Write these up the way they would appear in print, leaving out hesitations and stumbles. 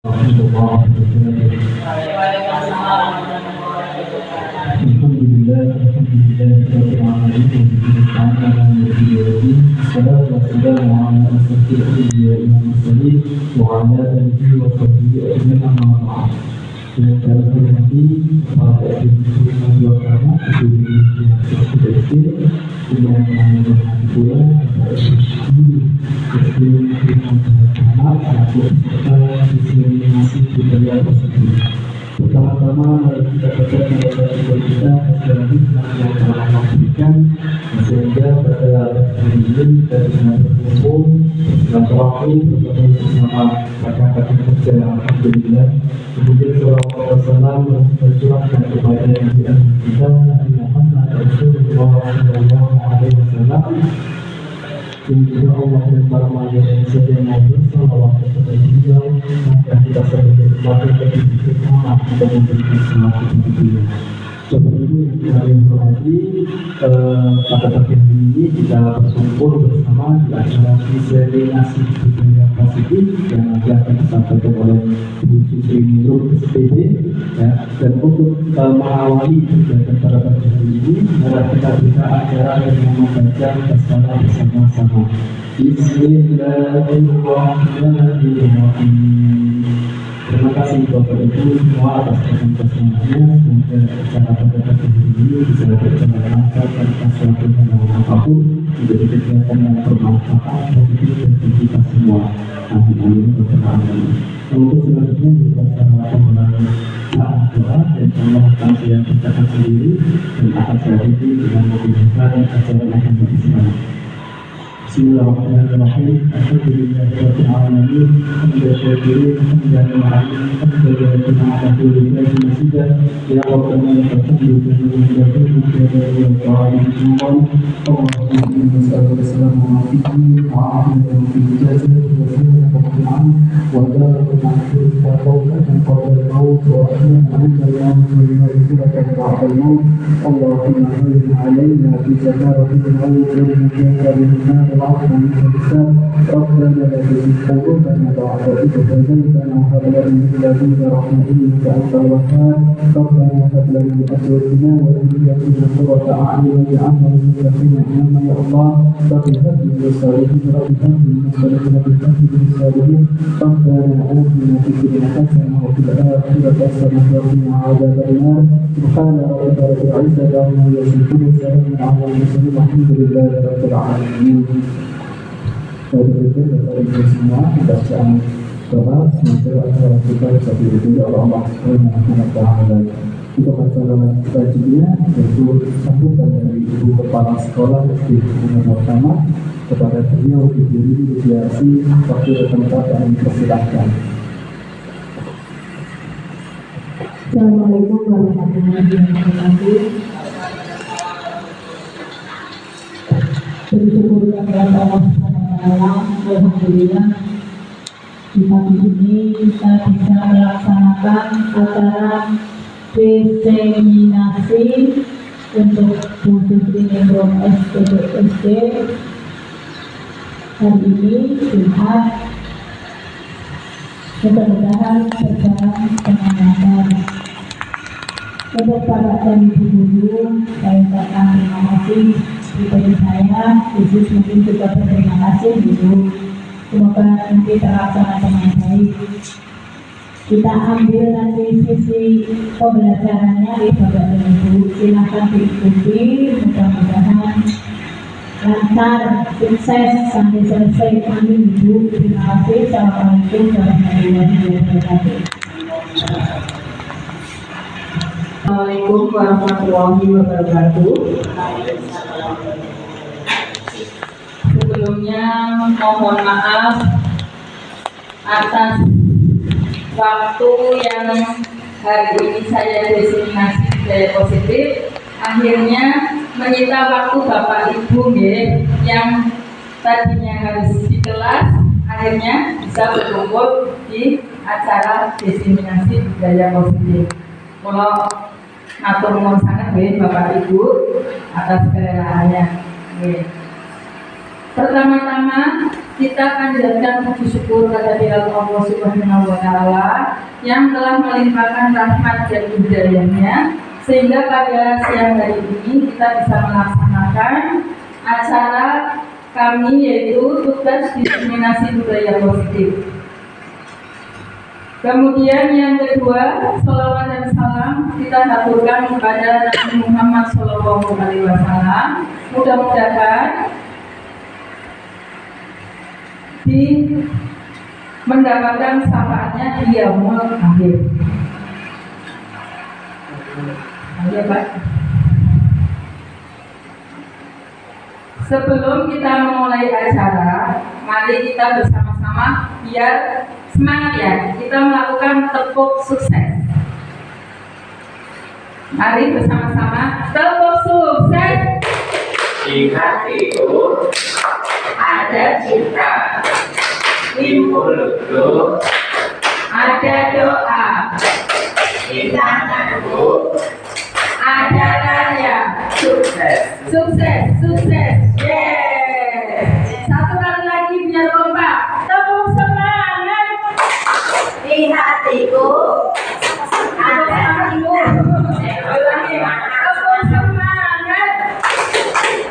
Warahmatullahi wabarakatuh. Alhamdulillah, rabbil alamin, wassalatu wassalamu ala asyrafil anbiya'i wal mursalin wa ala alihi wa sahbihi ajma'in, amma ba'd. Dengan cara hormati kepada Ibu Agama, Ibu yang sudah eksil, dengan menghormati pula kepada Ibu anak selaku peserta diskriminasi budaya positif. Pertama-tama mari kita baca kepada kita sekali yang telah memberikan sehingga pada hari ini kita bisa berkumpul silaturahmi berbagai bersama rekan-rekan kerja. Alhamdulillah. Kemudian Rasulullah bercurahkan kepada Nabi kita Muhammad Rasulullah Sallallahu Alaihi Wasallam. Insya Allah dan para malaysia yang sedang bersalawat kepada beliau, maka kita sebagai keluarga berpikir amat untuk memberikan salawat kepada beliau. Seperti itu yang kami hormati, pada pagi hari ini kita berkumpul bersama di acara diseminasi budaya positif yang nanti akan disampaikan oleh Bu Sri Nurul SPD, ya. Dan untuk mengawali kegiatan pada pagi hari ini, mari kita buka acara dengan membaca basmalah bersama-sama. Bismillahirrahmanirrahim. Terima kasih Bapak Ibu semua atas presentasinya. Semoga acara pada pagi ini bisa berjalan lancar tanpa suatu kendala apapun, menjadi kegiatan yang bermanfaat bagi kita semua. Amin. Untuk selanjutnya kita akan mengulangi doa dan Allah akan saya bacakan sendiri dan akan saya ikuti dengan memudahkan acara yang akan berjalan. Bismillahirrahmanirrahim. Alhamdulillahirabbil alamin. Hamdan syakirin, hamdan ma'amin, hamdan lillahi ala kulli shay'in masjidah. Ya Rabbana lakal hamdu kama yanbaghi li jalali wajhika. Allahumma inni nas'aluka as-salama fid din wa 'afiyatan fil jasad wa salamatan fil 'amal wa daratan fil qawlan qabla al-maut wa rahmatan 'inda al-maut wa maghfiratan ba'da al-maut. Allahumma hawwin 'alaina fi sakaratil maut wa najjina min nar. ربنا لا تزغ قلوبنا بعد إذ هديتنا وهب لنا من لدنك رحمة إنك أنت الوهاب. ربنا هب لنا من أزواجنا وذرياتنا قرة أعين واجعلنا للمتقين إماما يا الله. رب هب لي من الصالحين، رب هب لي من الصالحين، رب هب لي من الصالحين. ربنا آتنا في الدنيا حسنة وفي الآخرة حسنة وقنا عذاب النار. سبحان ربك رب العزة عما يصفون وسلام على المرسلين والحمد لله رب العالمين. Dari itu semua bacaan doa semoga acara kita bisa diridhoi oleh Allah Subhanahu wa Ta'ala. Untuk acara selanjutnya yaitu sambutan dari Ibu Kepala Sekolah SD Bunga Pertama. Kepada beliau diberi mediasi waktu tempat dan dipersilakan. Assalamualaikum warahmatullahi wabarakatuh. Bersyukur kepada Allah. Alhamdulillah di pagi ini kita bisa melaksanakan acara diseminasi untuk khusus sindrom SPD hari ini Jumat. Mudah-mudahan berjalan dengan lancar. Untuk para dan ibu-ibu, saya ucapkan terima kasih pribadi saya, khusus mungkin juga berterima kasih Ibu. Semoga nanti terlaksana dengan baik. Kita ambil nanti sisi pembelajarannya di Bapak dan Ibu. Silakan diikuti, mudah-mudahan lancar, sukses sampai selesai. Amin Ibu. Terima kasih. Assalamualaikum warahmatullahi wabarakatuh. Assalamualaikum warahmatullahi wabarakatuh. Sebelumnya mohon maaf atas waktu yang hari ini saya diseminasi budaya positif akhirnya menyita waktu Bapak Ibu yang tadinya harus di kelas akhirnya bisa berkumpul di acara diseminasi budaya positif. Kalau atur nuwun sangat Bapak Ibu atas kerelaannya. Pertama-tama kita panjatkan puji syukur kehadirat Allah Subhanahu wa Ta'ala yang telah melimpahkan rahmat dan hidayahnya sehingga pada siang hari ini kita bisa melaksanakan acara kami, yaitu tugas diseminasi budaya positif. Kemudian yang kedua, salawat dan salam kita haturkan kepada Nabi Muhammad SAW. Mudah-mudahan mendapatkan syafaatnya di yaumul akhir. Ya, Pak. Sebelum kita memulai acara, mari kita bersama-sama biar semangat ya, kita melakukan tepuk sukses. Mari bersama-sama tepuk sukses. Di hatiku ada cinta, di mulutku Ada doa, di tanganku ada karya. sukses. Sukses, sukses. Yes. Satu kali lagi biar kompak. Tepuk semangat. Di hatiku ada cinta, Ulangi. Tepuk semangat.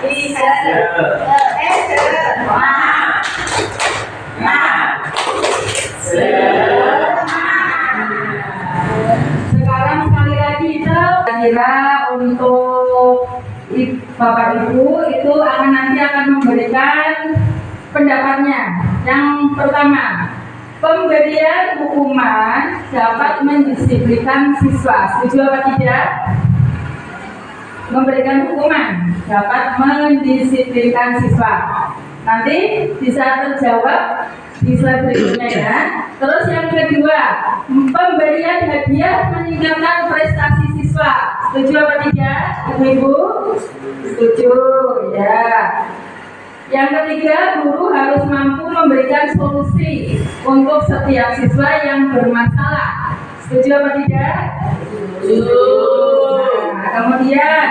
di Sekarang sekali lagi kita kira untuk Bapak Ibu itu nanti akan memberikan pendapatnya. Yang pertama, pemberian hukuman dapat mendisiplinkan siswa. Setuju apa tidak? Memberikan hukuman dapat mendisiplinkan siswa. Nanti bisa terjawab di slide berikutnya ya. Terus yang kedua, pemberian hadiah meningkatkan prestasi siswa. Setuju apa tidak, Ibu-ibu? Setuju ya. Yang ketiga, guru harus mampu memberikan solusi untuk setiap siswa yang bermasalah. Setuju apa tidak? Setuju. Nah, kemudian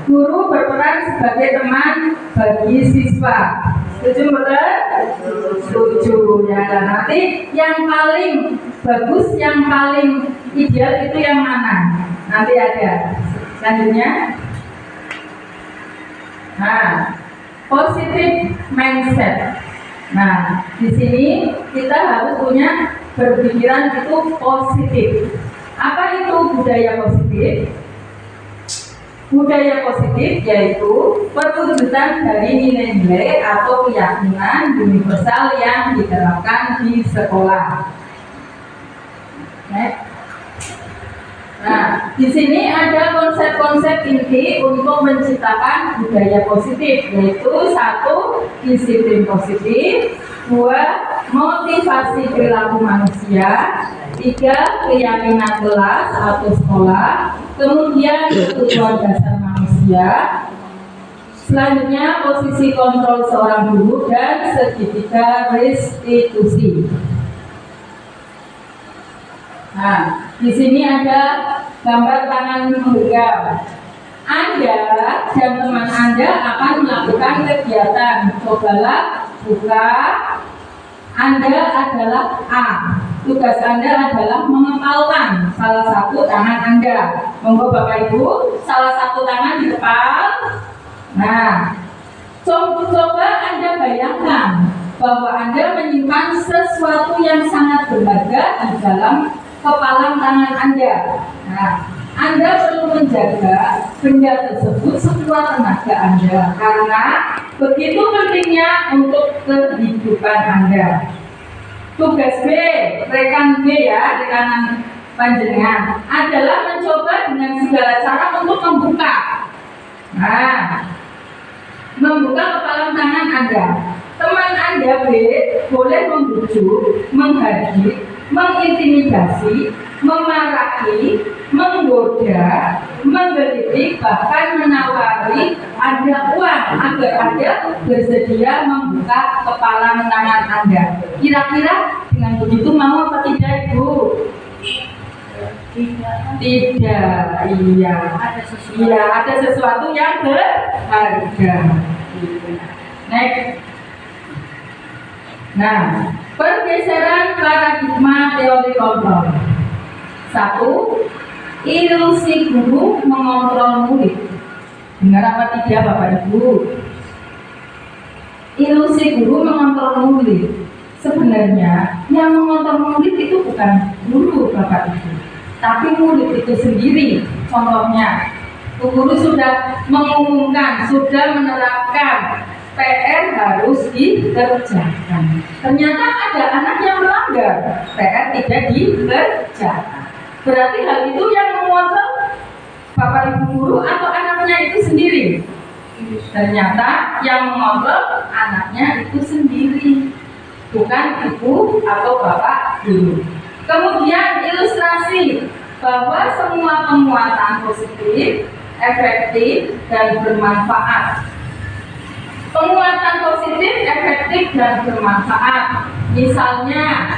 guru berperan sebagai teman bagi siswa. Setuju betul? Setuju ya. Nanti yang paling bagus, yang paling ideal itu yang mana? Nanti ada. Selanjutnya, nah, positive mindset. Nah, di sini kita harus punya berpikiran itu positif. Apa itu budaya positif? Budaya positif yaitu perwujudan dari nilai-nilai atau keyakinan universal yang diterapkan di sekolah. Nah, di sini ada konsep-konsep inti untuk menciptakan budaya positif, yaitu 1. Disiplin positif, 2. Motivasi perilaku manusia, 3. Keyakinan kelas atau sekolah, kemudian kebutuhan dasar manusia, selanjutnya posisi kontrol seorang guru, dan segitiga restitusi. Nah, di sini ada gambar tangan menggenggam. Anda dan teman Anda akan melakukan kegiatan. Cobalah buka. Anda adalah A. Tugas Anda adalah mengepalkan salah satu tangan Anda. Monggo Bapak Ibu, salah satu tangan di depan. Nah, coba Anda bayangkan bahwa Anda menyimpan sesuatu yang sangat berharga di dalam kepalan tangan Anda. Nah, Anda perlu menjaga benda tersebut sekuat tenaga Anda karena begitu pentingnya untuk kehidupan Anda. Tugas B, rekan B ya, rekanan panjenengan adalah mencoba dengan segala cara untuk membuka. Nah, membuka kepalan tangan Anda. Teman Anda B boleh membujuk, menghadik, mengintimidasi, memarahi, menggoda, menggelitik, bahkan menawari Anda uang agar Anda bersedia membuka kepalan tangan Anda. Kira-kira dengan begitu mau apa tidak, Ibu? Tidak, iya. Ada sesuatu yang berharga. Next. Nah, pergeseran paradigma teori kontrol. 1. Ilusi guru mengontrol murid. Dengar apa tidak Bapak Ibu? Ilusi guru mengontrol murid. Sebenarnya yang mengontrol murid itu bukan guru Bapak Ibu, tapi murid itu sendiri. Contohnya, guru sudah mengumumkan, sudah menerapkan PR harus dikerjakan. Ternyata ada anak yang melanggar, PR tidak dikerjakan. Berarti hal itu yang mengontrol Bapak Ibu guru atau anaknya itu sendiri? Ternyata yang mengontrol anaknya itu sendiri, bukan ibu atau bapak guru. Kemudian ilustrasi bahwa semua penguatan positif, efektif, dan bermanfaat. Penguatan positif, efektif, dan bermanfaat. Misalnya,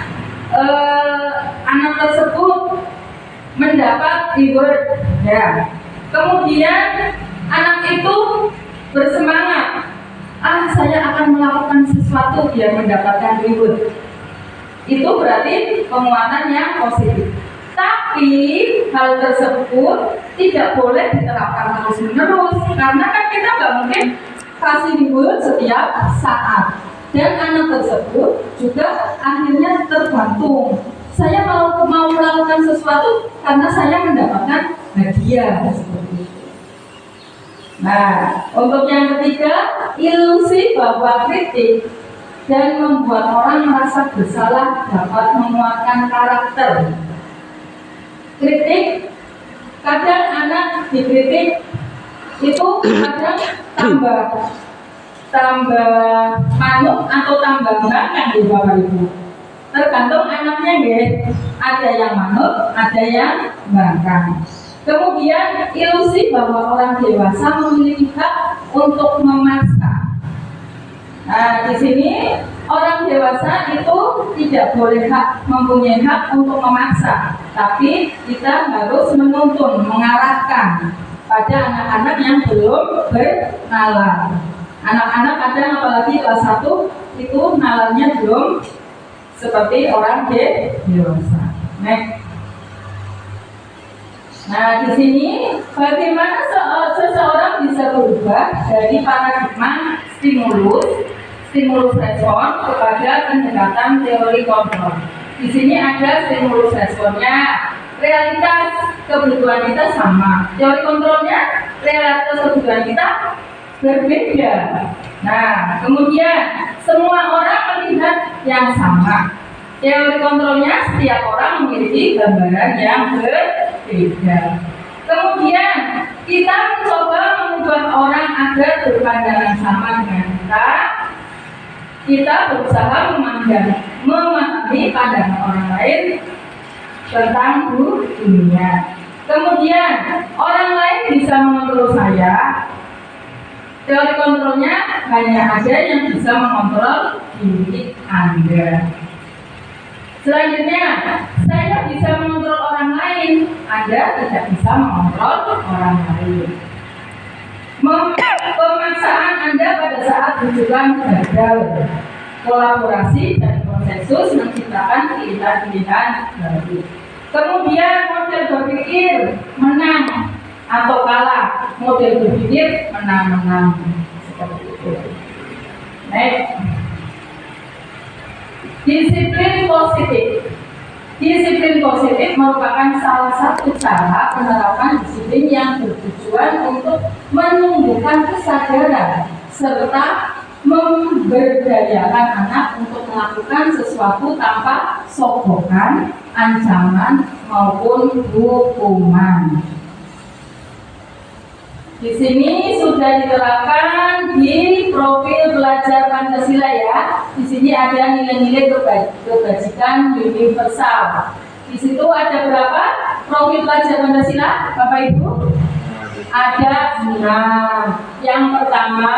anak tersebut mendapat reward, ya. Kemudian anak itu bersemangat, saya akan melakukan sesuatu biar mendapatkan reward. Itu berarti penguatan yang positif. Tapi hal tersebut tidak boleh diterapkan terus-menerus, karena kan kita nggak mungkin kasih reward setiap saat. Dan anak tersebut juga akhirnya tergantung. Saya mau melakukan sesuatu karena saya mendapatkan hadiah seperti itu. Nah, untuk yang ketiga, ilusi bahwa kritik dan membuat orang merasa bersalah dapat menguatkan karakter. Kritik, kadang anak dikritik itu kadang tambah manut atau tambah bangkang di Bapak Ibu. Tergantung anaknya ya. Ada yang manut, ada yang bangkang. Kemudian ilusi bahwa orang dewasa memiliki hak untuk memaksa. Nah, di sini orang dewasa itu tidak boleh mempunyai hak untuk memaksa, tapi kita harus menuntun, mengarahkan pada anak-anak yang belum bernalar. Anak-anak kadang apalagi kelas 1 itu nalarnya belum seperti orang dewasa. Next. Nah, di sini bagaimana seseorang bisa berubah dari paradigma stimulus respon kepada pendekatan teori kontrol. Di sini ada stimulus responnya. Realitas kebutuhan kita sama. Teori kontrolnya, realitas kebutuhan kita berbeda. Nah, kemudian semua orang melihat yang sama. Teori kontrolnya, setiap orang memiliki gambaran yang berbeda. Kemudian kita mencoba mengubah orang agar berpandangan sama dengan kita. Kita berusaha memahami pandangan orang lain tentang dunia. Kemudian orang lain bisa mengontrol saya. Teori kontrolnya hanya ada yang bisa mengontrol diri Anda. Selanjutnya, saya bisa mengontrol orang lain, Anda tidak bisa mengontrol orang lain. Pemaksaan Anda pada saat rujukan gagal. Kolaborasi dan konsensus menciptakan pilihan-pilihan baru. Kemudian model berpikir menang atau kalah. Model berpikir menang-menang. Seperti itu. Next. Disiplin positif. Disiplin positif merupakan salah satu cara penerapan disiplin yang bertujuan untuk menumbuhkan kesadaran serta memberdayakan anak untuk melakukan sesuatu tanpa sogokan, ancaman maupun hukuman. Di sini sudah diterapkan di profil belajar Pancasila ya. Di sini ada nilai-nilai kebajikan universal. Di situ ada berapa profil belajar Pancasila, Bapak Ibu? Ada 6. Yang pertama,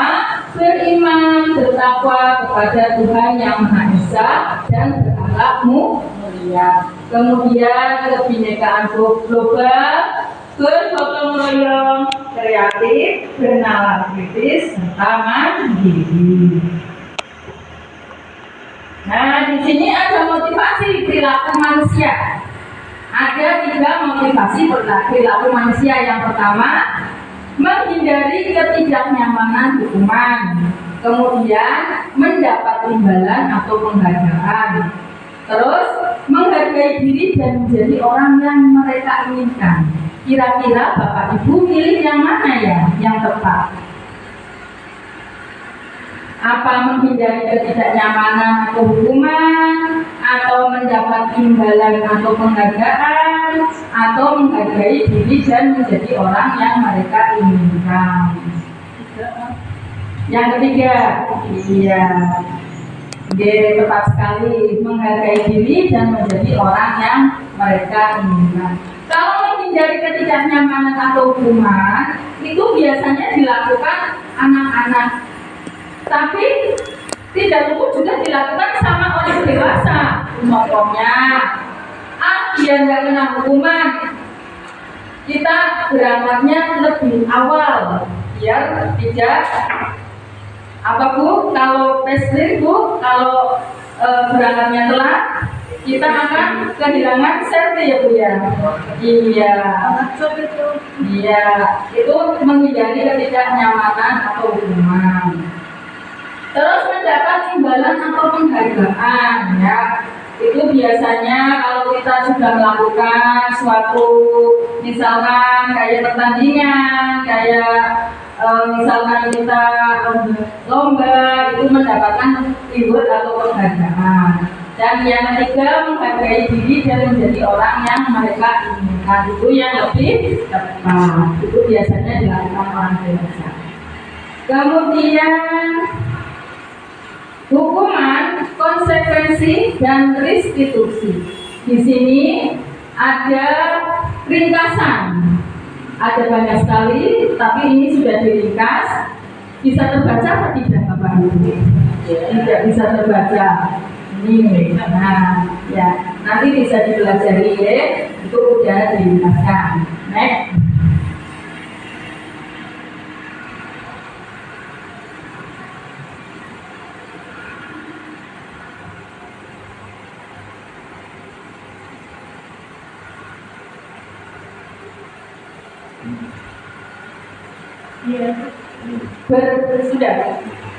beriman, bertakwa kepada Tuhan Yang Maha Esa dan berakhlak mulia. Kemudian kebinekaan global, bergotong royong, kreatif, bernalar kritis, serta mandiri. Nah, di sini ada motivasi perilaku manusia. Ada 3 motivasi perilaku manusia. Yang pertama, menghindari ketidaknyamanan hukuman. Kemudian, mendapat imbalan atau penghargaan. Terus, menghargai diri dan menjadi orang yang mereka inginkan. Kira-kira Bapak Ibu pilih yang mana ya yang tepat? Apa menghindari ketidaknyamanan atau hukuman, atau mendapat imbalan atau penghargaan, atau menghargai diri dan menjadi orang yang mereka inginkan? Yang ketiga, iya, tepat sekali, menghargai diri dan menjadi orang yang mereka inginkan. Kalau menghindari ketidaknyamanan atau hukuman, itu biasanya dilakukan anak-anak. Tapi tidak lupa juga dilakukan sama orang dewasa. Contohnya, biar nggak kena hukuman, kita berangkatnya lebih awal, biar tidak apa Bu? Kalau pesplir Bu, kalau berangkatnya telat, kita akan kehilangan servis ya Bu ya. Iya, itu menghindari ketidaknyamanan atau hukuman. Terus mendapat imbalan atau penghargaan ya. Itu biasanya kalau kita sudah melakukan suatu, misalkan kayak pertandingan, kayak misalkan kita lomba, itu mendapatkan reward atau penghargaan. Dan yang ketiga, menghargai diri dan menjadi orang yang mereka inginkan. Itu yang lebih tepat. Itu biasanya dilakukan orang dewasa. Kemudian hukuman, konsekuensi, dan restitusi. Di sini ada ringkasan. Ada banyak sekali, tapi ini sudah diringkas. Bisa terbaca atau tidak, Bapak Ibu? Tidak bisa terbaca. Ini, nah, ya, nanti bisa dipelajari ya. Itu sudah diringkaskan. Next.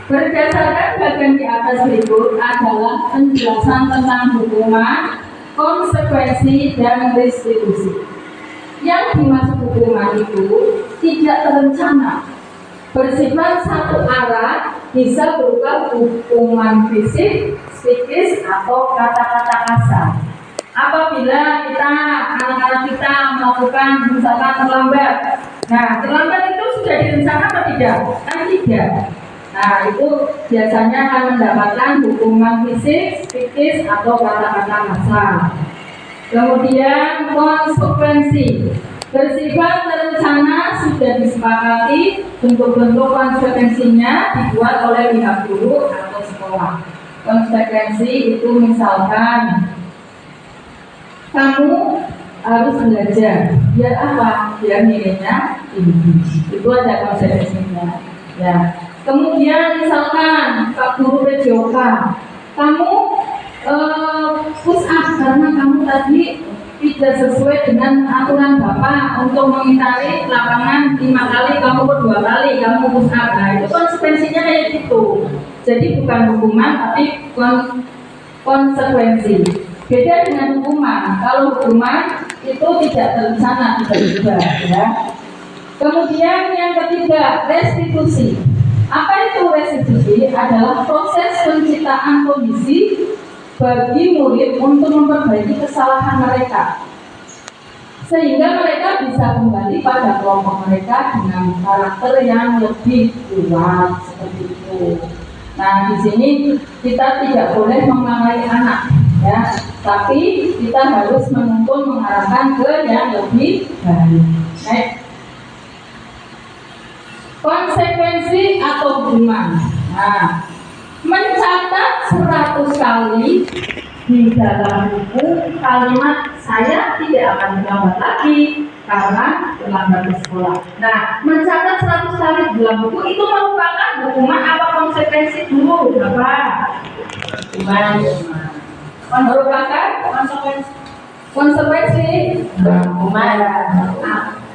Berdasarkan bagian di atas berikut adalah penjelasan tentang hukuman, konsekuensi, dan restitusi. Yang dimaksud hukuman itu tidak terencana, bersifat satu arah, bisa berupa hukuman fisik, psikis, atau kata-kata kasar. Apabila anak-anak kita melakukan misalkan terlambat, nah terlambat itu sudah direncanakan atau tidak? Kan tidak. Nah itu biasanya akan mendapatkan hukuman fisik, psikis, atau kata-kata kasar. Kemudian konsekuensi, bersifat terencana, sudah disepakati, bentuk-bentuk konsekuensinya dibuat oleh pihak guru atau sekolah. Konsekuensi itu misalkan kamu harus belajar, biar apa? Biar nilainya tinggi. Itu ada konsekuensinya. Ya. Kemudian misalkan Pak Guru PJOK, kamu push up karena kamu tadi tidak sesuai dengan aturan Bapak untuk mengitari lapangan 5 kali, kamu 2 kali, kamu push up. Nah itu konsekuensinya kayak gitu. Jadi bukan hukuman tapi konsekuensi. Beda dengan hukuman. Kalau hukuman itu tidak terencana, tiba-tiba ya. Kemudian yang ketiga, restitusi. Apa itu restitusi? Adalah proses penciptaan kondisi bagi murid untuk memperbaiki kesalahan mereka, sehingga mereka bisa kembali pada kelompok mereka dengan karakter yang lebih kuat seperti itu. Nah, di sini kita tidak boleh memarahi anak, ya, tapi kita harus menuntun mengarahkan ke yang lebih baik. Baik. Konsekuensi atau hukuman. Nah, mencatat 100 kali di dalam buku kalimat saya tidak akan terlambat lagi karena terlambat ke sekolah. Nah, mencatat 100 kali di dalam buku itu merupakan hukuman apa konsekuensi dulu, Bapak? Merupakan konsekuensi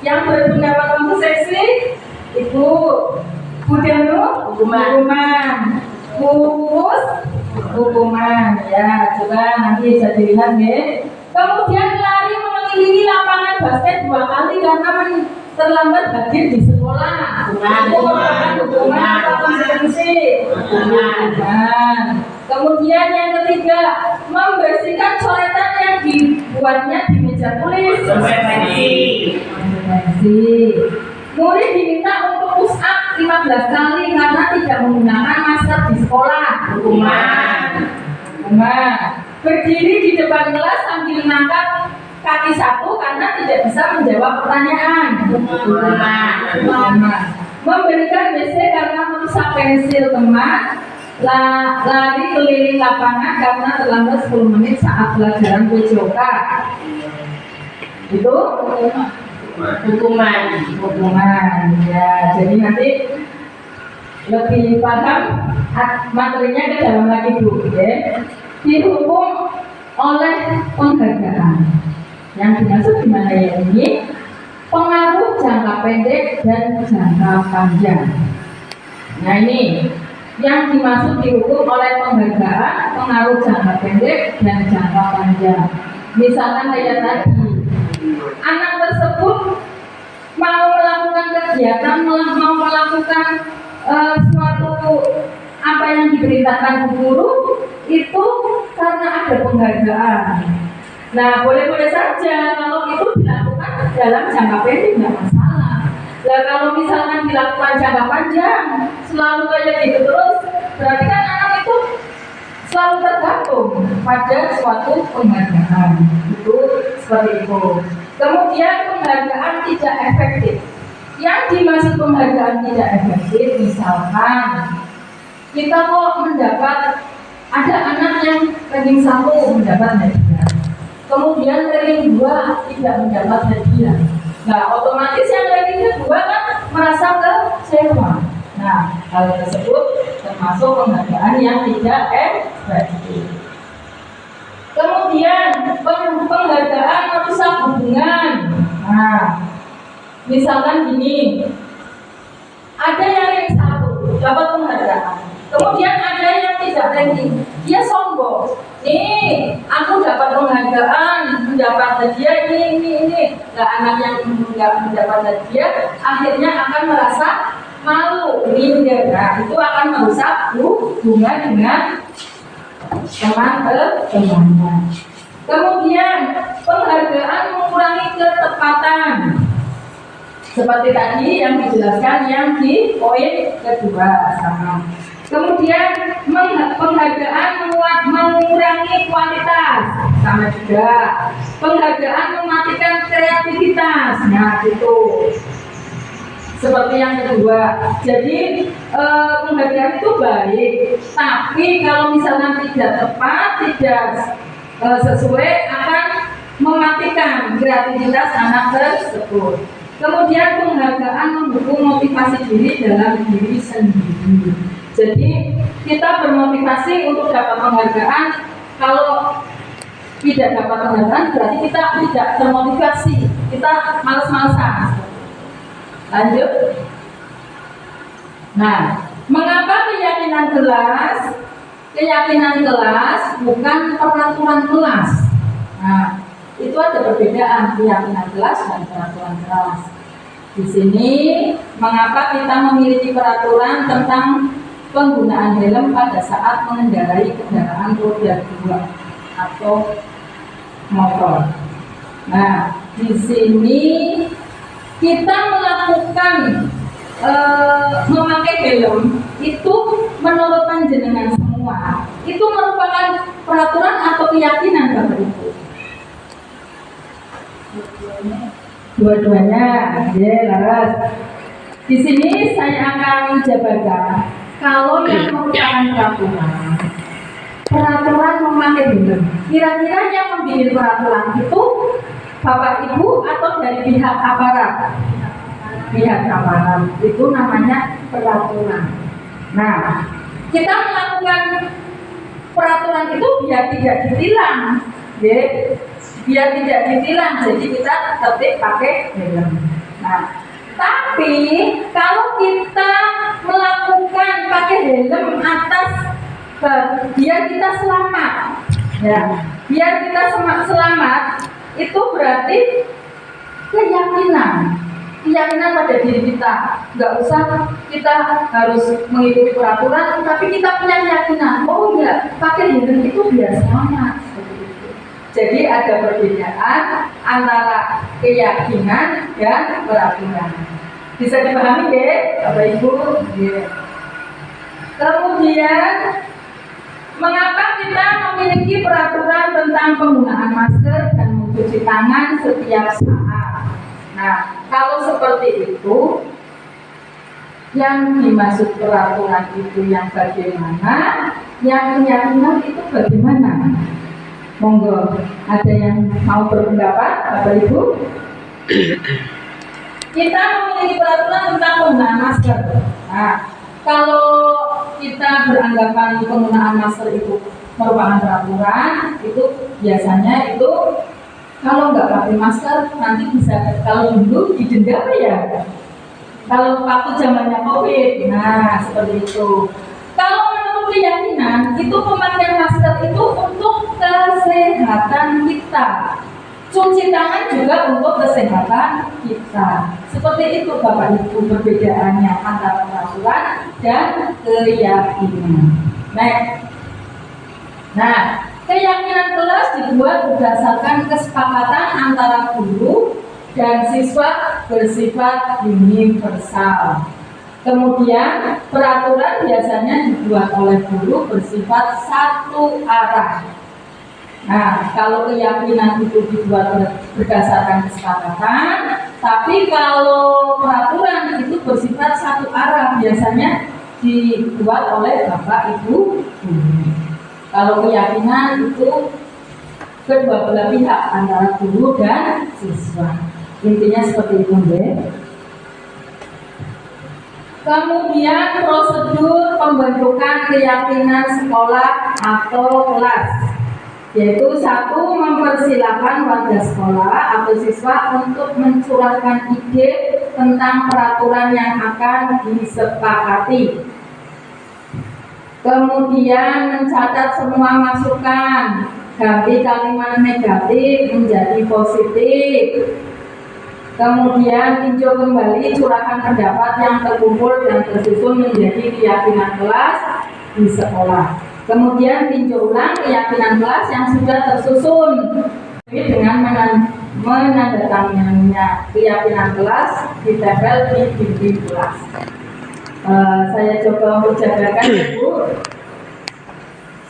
yang berpendapat konsekuensi itu budenu hukuman, kukus hukuman. Ya, coba nanti bisa dilihat ya. Kemudian lari mengelilingi lapangan basket 2 kali karena terlambat hadir di sekolah. Itu merupakan hukuman atau konsekuensi? Hukuman. Kemudian yang ketiga, membersihkan coretan yang dibuatnya di meja tulis. Konsekuensi. Murid diminta untuk push up 15 kali karena tidak menggunakan masker di sekolah. Hukuman. Berdiri di depan kelas sambil mengangkat kaki 1 karena tidak bisa menjawab pertanyaan. Hukuman. Memberikan WC karena merusak pensil teman. Lari keliling lapangan karena terlambat 10 menit saat pelajaran PJOK. Itu hukuman. Ya, jadi nanti lebih paham materinya ke dalam lagi Bu, ya. Dihukum oleh penghargaan. Yang dimaksud gimana ya ini? Pengaruh jangka pendek dan jangka panjang. Nah ini yang dimaksud dihukum oleh penghargaan, pengaruh jangka pendek dan jangka panjang. Misalkan kayak tadi, anak tersebut mau melakukan kegiatan, mau melakukan suatu apa yang diberitakan guru itu karena ada penghargaan. Nah, boleh-boleh saja kalau itu dilakukan dalam jangka pendek nggak masalah. Nah, kalau misalkan dilakukan jangka panjang, selalu kayak gitu terus, berarti kan anak itu selalu tergantung pada suatu penghargaan. Itu seperti itu. Kemudian penghargaan tidak efektif. Yang dimaksud penghargaan tidak efektif, misalkan kita kok mendapat ada anak yang ranking 1 mendapat hadiah, kemudian ranking 2 tidak mendapat hadiah. Nah, otomatis yang ranking 2 kan merasa kecewa. Nah, hal tersebut termasuk penghargaan yang tidak efektif. Kemudian penghargaan merusak hubungan. Nah, misalkan gini, ada yang ranking 1 dapat penghargaan, kemudian ada yang tidak ranking, dia sombong. Nih, aku dapat penghargaan, mendapat hadiah ini. Nah, anak yang nggak mendapat hadiah akhirnya akan merasa malu, minder. Nah, itu akan merusak hubungan dengan teman-temannya. Kemudian penghargaan mengurangi ketepatan. Seperti tadi yang dijelaskan yang di poin kedua sama. Kemudian penghargaan mengurangi kualitas, sama juga. Penghargaan mematikan kreativitas. Nah, itu seperti yang kedua. Jadi penghargaan itu baik, tapi kalau misalnya tidak tepat, tidak sesuai, akan mematikan kreativitas anak tersebut. Kemudian penghargaan mendukung motivasi diri dalam diri sendiri. Jadi kita bermotivasi untuk dapat penghargaan. Kalau tidak dapat penghargaan berarti kita tidak termotivasi, kita malas-malasan. Lanjut. Nah, mengapa keyakinan kelas? Keyakinan kelas bukan peraturan kelas. Nah, itu ada perbedaan keyakinan kelas dan peraturan kelas. Di sini, mengapa kita memiliki peraturan tentang penggunaan helm pada saat mengendarai kendaraan roda 2 atau motor. Nah, di sini kita melakukan memakai helm itu menurut panjenengan semua itu merupakan peraturan atau keyakinan Bapak Ibu? Dua-duanya, ya, laras. Di sini saya akan jabarkan kalau yang merupakan peraturan memakai helm. Kira-kira yang membuat peraturan itu Bapak Ibu atau dari pihak aparat? Pihak aparat itu namanya peraturan. Nah, kita melakukan peraturan itu biar tidak ditilang, ya. Biar tidak ditilang, jadi kita tertib pakai helm. Nah, tapi kalau kita melakukan pakai helm atas biar kita selamat, ya, biar kita selamat, itu berarti keyakinan pada diri kita. Nggak usah kita harus mengikuti peraturan, tapi kita punya keyakinan, oh ya, pakai helm itu biar selamat. Jadi ada perbedaan antara keyakinan dan peraturan. Bisa dipahami ya, Bapak Ibu? Ya. Kemudian, mengapa kita memiliki peraturan tentang penggunaan masker dan mencuci tangan setiap saat? Nah, kalau seperti itu, yang dimaksud peraturan itu yang bagaimana? Yang keyakinan itu bagaimana? Monggo, ada yang mau berpendapat, Bapak Ibu? Kita memiliki peraturan tentang penggunaan masker. Nah, kalau kita beranggapan penggunaan masker itu merupakan peraturan, itu biasanya itu kalau nggak pakai masker nanti bisa, kalau dulu didenda apa ya? Kalau waktu zamannya COVID, nah seperti itu. Kalau menurut keyakinan, itu pemakaian masker itu untuk kesehatan kita. Cuci tangan juga untuk kesehatan kita. Seperti itu Bapak Ibu perbedaannya antara peraturan dan keyakinan. Nah, keyakinan kelas dibuat berdasarkan kesepakatan antara guru dan siswa bersifat universal. Kemudian peraturan biasanya dibuat oleh guru bersifat satu arah. Nah, kalau keyakinan itu dibuat berdasarkan kesepakatan, tapi kalau peraturan itu bersifat satu arah, biasanya dibuat oleh Bapak Ibu guru. Kalau keyakinan itu kedua belah pihak antara guru dan siswa. Intinya seperti itu, ya. Kemudian prosedur pembentukan keyakinan sekolah atau kelas, yaitu satu, mempersilahkan warga sekolah atau siswa untuk mencurahkan ide tentang peraturan yang akan disepakati. Kemudian mencatat semua masukan, ganti kalimat negatif menjadi positif. Kemudian tinjau kembali curahan pendapat yang terkumpul dan tersusun menjadi keyakinan kelas di sekolah. Kemudian tinjau ulang keyakinan kelas yang sudah tersusun dengan menandatangani keyakinan kelas di tabel di dinding kelas. Saya coba untuk jabarkan Ibu.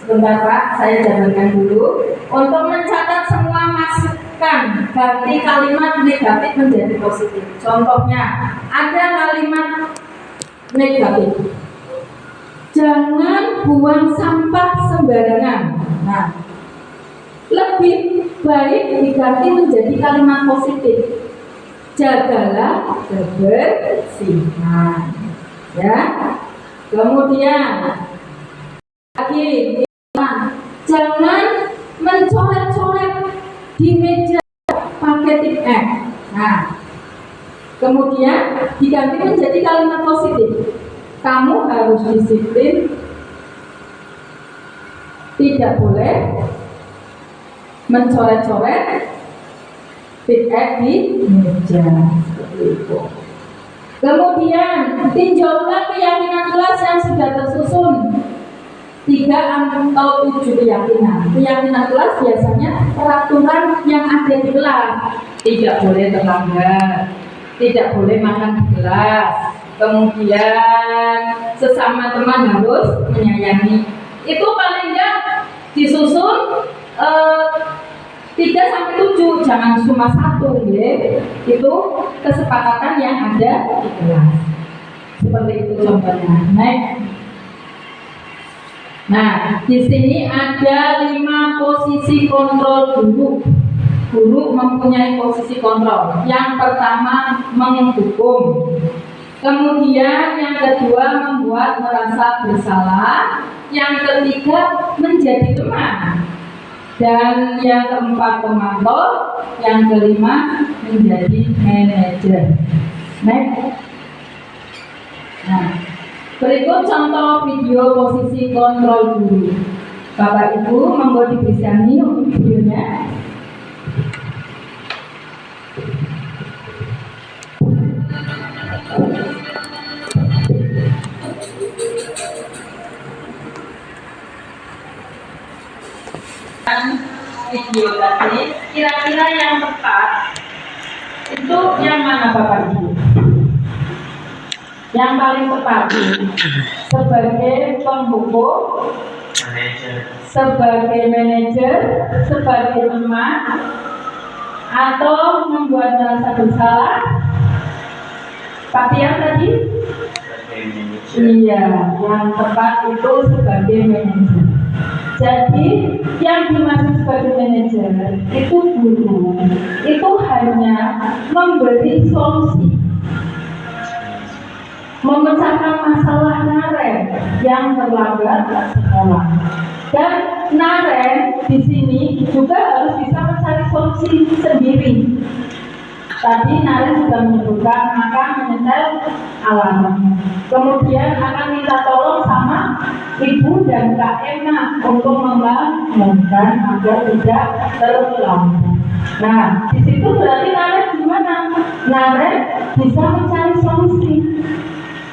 Sebentar Pak, saya jabarkan dulu. Untuk mencatat semua masukan, ganti kalimat negatif menjadi positif. Contohnya, ada kalimat negatif. Jangan buang sampah sembarangan. Nah, lebih baik diganti menjadi kalimat positif. Jagalah kebersihan. Ya. Kemudian lagi, jangan mencoret-coret di meja pakai tip X. Nah, kemudian diganti menjadi kalimat positif. Kamu harus disiplin, tidak boleh mencoret-coret feedback di meja, seperti itu. Kemudian tinjau ulang keyakinan kelas yang sudah tersusun 3 atau 7 keyakinan. Keyakinan kelas biasanya peraturan yang ada di kelas. Tidak boleh terlambat, tidak boleh makan di kelas. Kemudian sesama teman harus menyayangi. Itu paling enggak disusun 3 sampai 7, jangan cuma 1, ya. Itu kesepakatan yang ada di kelas. Seperti itu contohnya. Nah, di sini ada 5 posisi kontrol guru. Guru mempunyai posisi kontrol. Yang pertama, menghukum. Kemudian yang kedua, membuat merasa bersalah. yang ketiga menjadi teman, dan yang keempat pemantau, yang kelima menjadi manajer. Next. Nah, berikut contoh video posisi kontrol guru. Bapak Ibu monggo dibersiani untuk videonya. Video tadi kira-kira yang tepat itu yang mana Bapak Ibu? Yang paling tepat sebagai penghukum, sebagai manajer, sebagai teman, atau membuat merasa bersalah? Pak Tiang tadi? Iya, yang tepat itu sebagai manajer. Jadi yang dimaksud sebagai manajer itu guru, itu hanya memberi solusi, memecahkan masalah Naren yang terlambat sekolah. Dan Naren di sini juga harus bisa mencari solusi sendiri. Tadi Naren sudah menyebutkan akan menyetel alamat, kemudian akan minta tolong sama ibu dan Kak Emma untuk membangunkan agar tidak terlambat. Nah, di situ berarti Naren gimana? Naren bisa mencari solusi.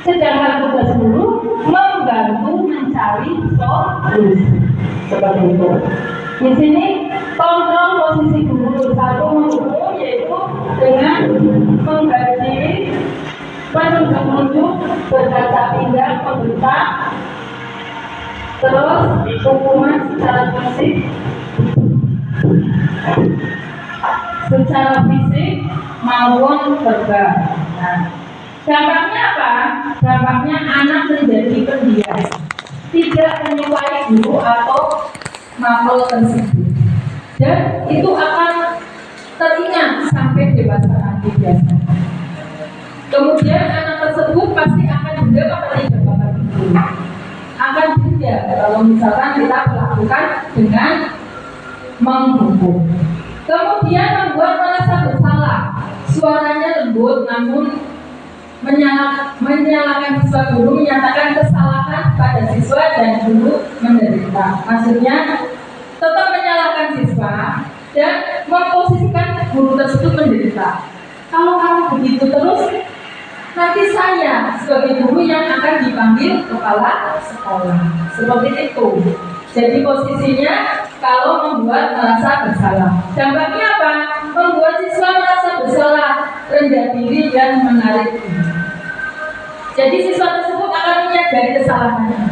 Sedangkan tugas guru membantu mencari solusi. Seperti itu. Di sini kontrol posisi guru. Satu menghukum, yaitu dengan menggaji, menunjuk-nunjuk, berkaca pinggang, membentak, terus hukuman secara fisik maupun verbal. Nah, dampaknya apa? Dampaknya anak menjadi pendiam, tidak menyukai guru atau mapel tersebut, dan itu akan teringat sampai dewasa nanti biasanya. Kemudian anak tersebut pasti akan dendam atau tidak Bapak Ibu? Akan dendam kalau misalkan kita melakukan dengan menghukum. Kemudian membuat merasa bersalah, suaranya lembut namun menyalahkan siswa, guru menyatakan kesalahan pada siswa dan guru menderita. Maksudnya tetap menyalahkan siswa dan memposisikan guru tersebut menderita. Kalau kamu begitu terus, nanti saya sebagai guru yang akan dipanggil kepala sekolah. Seperti itu. Jadi posisinya kalau membuat merasa bersalah. Dampaknya apa? Membuat siswa merasa bersalah, rendah diri dan menarik diri. Jadi siswa tersebut akan menyadari kesalahannya.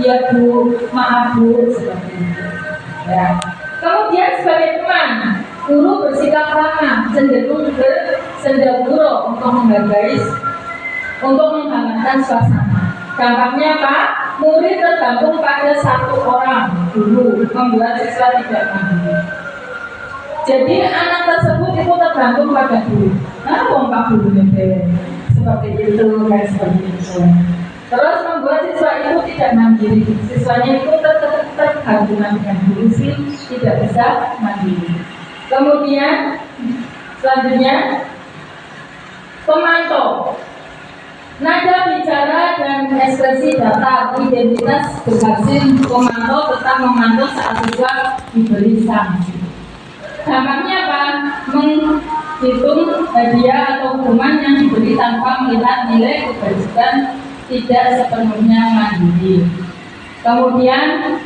Ya Bu, maaf Bu, seperti itu. Ya. Kemudian sebagai teman, guru bersikap ramah, cenderung bersendaguro untuk menghargai, untuk menghangatkan suasana. Dampaknya apa? Murid tergantung pada satu orang guru, membuat siswa tidak mandiri. Jadi anak tersebut itu tergantung pada guru. Nah, Pak Guru seperti itu kan, seperti itu. Terus membuat siswa itu tidak mandiri. Siswanya itu tergantung dengan guru, sih tidak bisa mandiri. Kemudian selanjutnya pemantau. Nada bicara dan ekspresi data identitas berhasil pemantau tetap memantau saat siswa diberi sanksi. Dampaknya apa? Menghitung hadiah atau hukuman yang diberi tanpa melihat nilai kebajikan, tidak sepenuhnya mandiri. Kemudian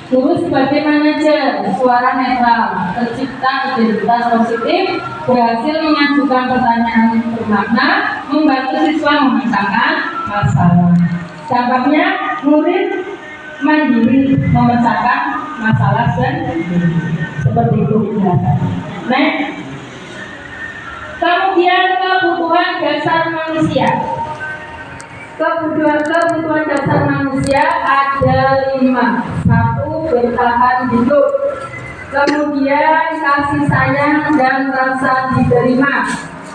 guru sebagai manajer, suara netral, tercipta identitas positif, berhasil mengajukan pertanyaan bermakna, membantu siswa memecahkan masalah. Dampaknya murid mandiri memecahkan masalah sendiri. Seperti itu biasanya. Next. Kemudian kebutuhan dasar manusia. Kebutuhan dasar manusia ada 5. 1. Bertahan hidup. Kemudian kasih sayang dan rasa diterima.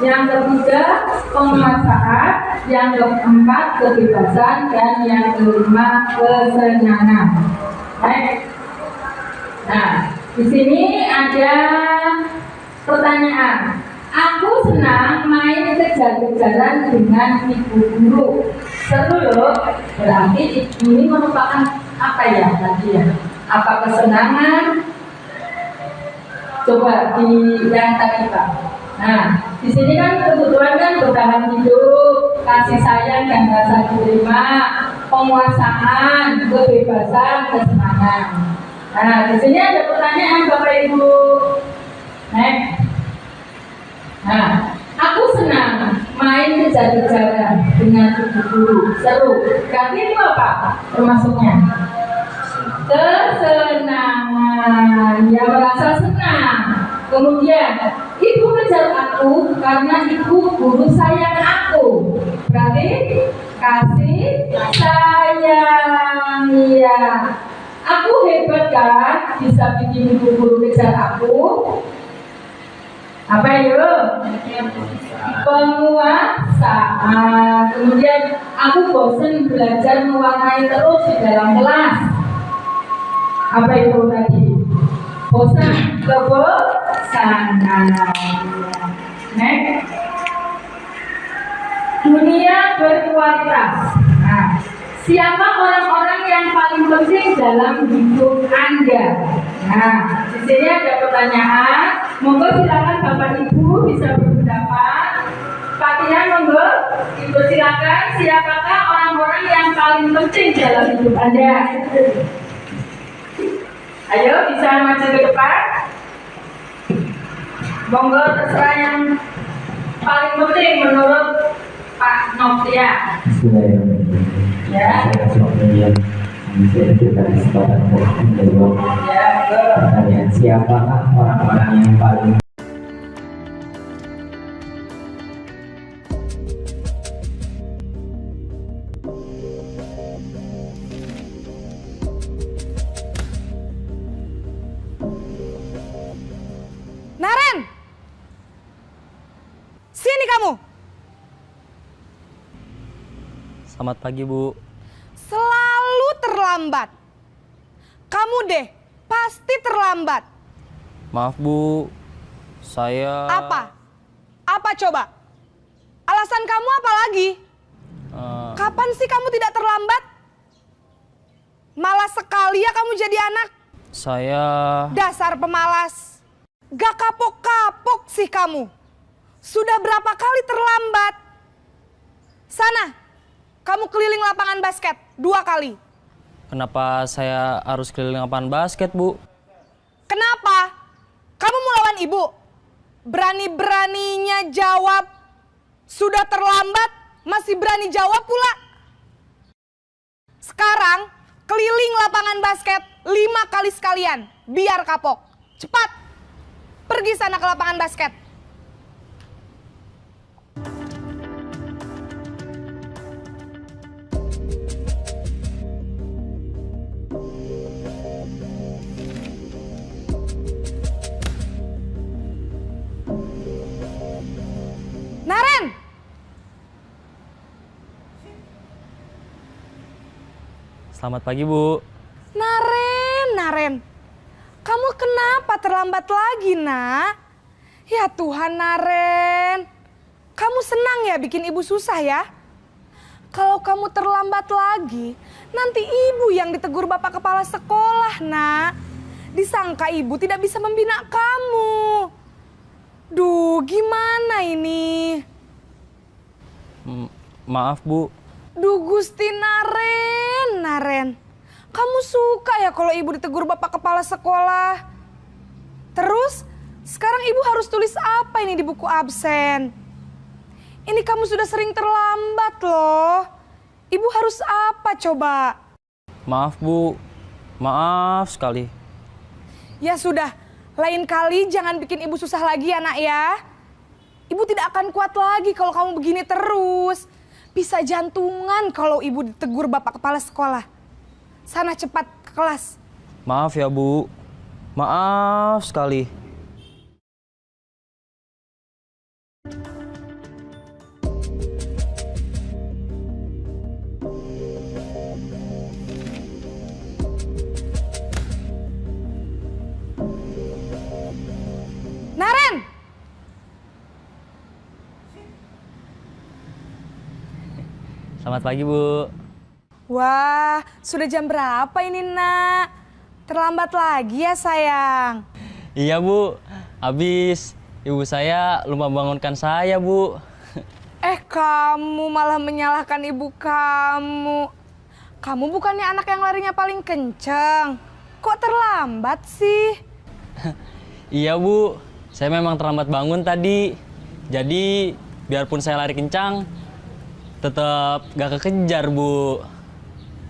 Yang ketiga, penguasaan. Yang keempat, kebebasan. Dan yang kelima, kesenangan. Baik. Nah, di sini ada pertanyaan. Aku senang main kejar-kejaran dengan ibu guru. Seru loh. Berarti ini merupakan apa ya tadi ya? Apa kesenangan? Coba di yang tadi Pak. Nah, di sini kan kebutuhan kan bertahan hidup, kasih sayang dan rasa terima, penguasaan, kebebasan, kesenangan. Nah, di sini ada pertanyaan Bapak Ibu. Next. Nah, aku senang main kejar-kejaran dengan ibu guru. Seru. Berarti itu apa? Termasuknya kesenangan. Ya, merasa senang. Kemudian, ibu kejar aku karena ibu guru sayang aku. Berarti kasih sayang. Ya. Aku hebat kan? Bisa bikin ibu guru kejar aku. Apa yuk? Penguasaan. Kemudian aku bosan belajar mewarnai terus di dalam kelas. Apa itu tadi? Bosan, kebosanan. Next. Dunia berkualitas. Nah, siapa orang-orang yang paling penting dalam hidup Anda? Nah, di sini ada pertanyaan. Monggo silakan Bapak Ibu bisa berpendapat. Pak Tian, monggo. Ibu silakan. Siapakah orang-orang yang paling penting dalam hidup Anda? Ayo, bisa maju ke depan. Monggo terserah yang paling penting menurut Pak Novia. Ya. Saya kita kesempatan untuk menjawab pertanyaan siapakah orang-orang yang paling Naren, sini kamu. Selamat pagi, Bu. Selalu terlambat. Kamu deh, pasti terlambat. Maaf, Bu. Saya... Apa? Apa coba? Alasan kamu apa lagi? Kapan sih kamu tidak terlambat? Malas sekali ya kamu jadi anak. Saya... Dasar pemalas. Gak kapok-kapok sih kamu. Sudah berapa kali terlambat? Sana, kamu keliling lapangan basket 2 kali. Kenapa saya harus keliling lapangan basket, Bu? Kenapa? Kamu mau lawan ibu? Berani-beraninya jawab. Sudah terlambat, masih berani jawab pula. Sekarang, keliling lapangan basket 5 kali sekalian. Biar kapok. Cepat. Pergi sana ke lapangan basket. Naren! Selamat pagi, Bu. Naren. Kamu kenapa terlambat lagi, nak? Ya Tuhan, Naren. Kamu senang ya bikin ibu susah ya? Kalau kamu terlambat lagi, nanti ibu yang ditegur bapak kepala sekolah, nak. Disangka ibu tidak bisa membina kamu. Duh, gimana ini? Maaf, Bu. Duh, Gusti Naren. Kamu suka ya kalau ibu ditegur bapak kepala sekolah? Terus, sekarang ibu harus tulis apa ini di buku absen? Ini kamu sudah sering terlambat loh. Ibu harus apa coba? Maaf, Bu. Maaf sekali. Ya sudah, lain kali jangan bikin ibu susah lagi ya, nak ya. Ibu tidak akan kuat lagi kalau kamu begini terus. Bisa jantungan kalau ibu ditegur bapak kepala sekolah. Sana cepat ke kelas. Maaf ya, Bu. Maaf sekali. Naren! Selamat pagi, Bu. Wah, sudah jam berapa ini, Nak? Terlambat lagi ya, sayang? Iya, Bu. Habis ibu saya lupa bangunkan saya, Bu. Kamu malah menyalahkan ibu kamu. Kamu bukannya anak yang larinya paling kenceng. Kok terlambat sih? Iya, Bu. Saya memang terlambat bangun tadi. Jadi, biarpun saya lari kencang, tetap gak kekejar, Bu.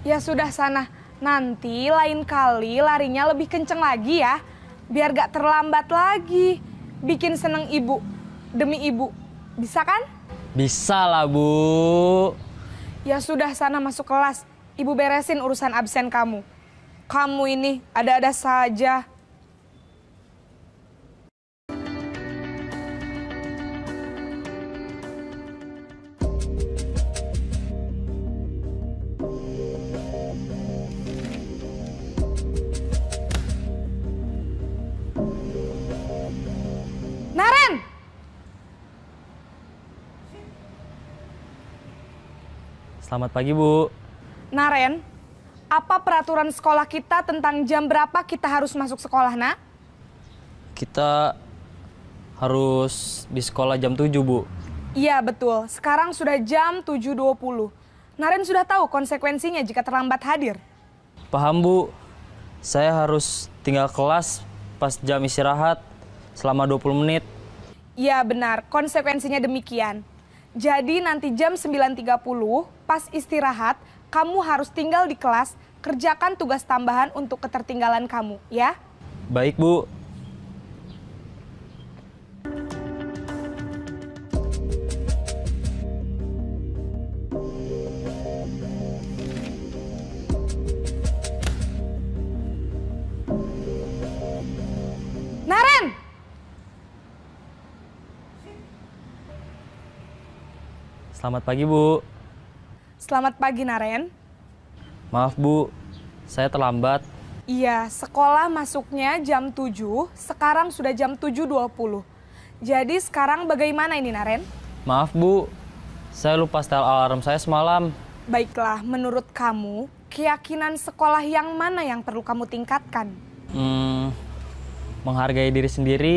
Ya sudah sana. Nanti lain kali larinya lebih kenceng lagi ya. Biar gak terlambat lagi. Bikin seneng ibu. Demi ibu. Bisa kan? Bisa lah, Bu. Ya sudah sana masuk kelas. Ibu beresin urusan absen kamu. Kamu ini ada-ada saja. Naren! Selamat pagi, Bu. Naren, apa peraturan sekolah kita tentang jam berapa kita harus masuk sekolah, Nak? Kita harus di sekolah jam 7, Bu. Iya, betul. Sekarang sudah jam 7.20. Naren sudah tahu konsekuensinya jika terlambat hadir. Paham, Bu. Saya harus tinggal kelas pas jam istirahat selama 20 menit. Iya, benar. Konsekuensinya demikian. Jadi nanti jam 9.30 pas istirahat, kamu harus tinggal di kelas, kerjakan tugas tambahan untuk ketertinggalan kamu, ya? Baik, Bu. Naren! Selamat pagi, Bu. Selamat pagi, Naren. Maaf, Bu. Saya terlambat. Iya, sekolah masuknya jam 7, sekarang sudah jam 7.20. Jadi sekarang bagaimana ini, Naren? Maaf, Bu. Saya lupa setel alarm saya semalam. Baiklah, menurut kamu, keyakinan sekolah yang mana yang perlu kamu tingkatkan? Menghargai diri sendiri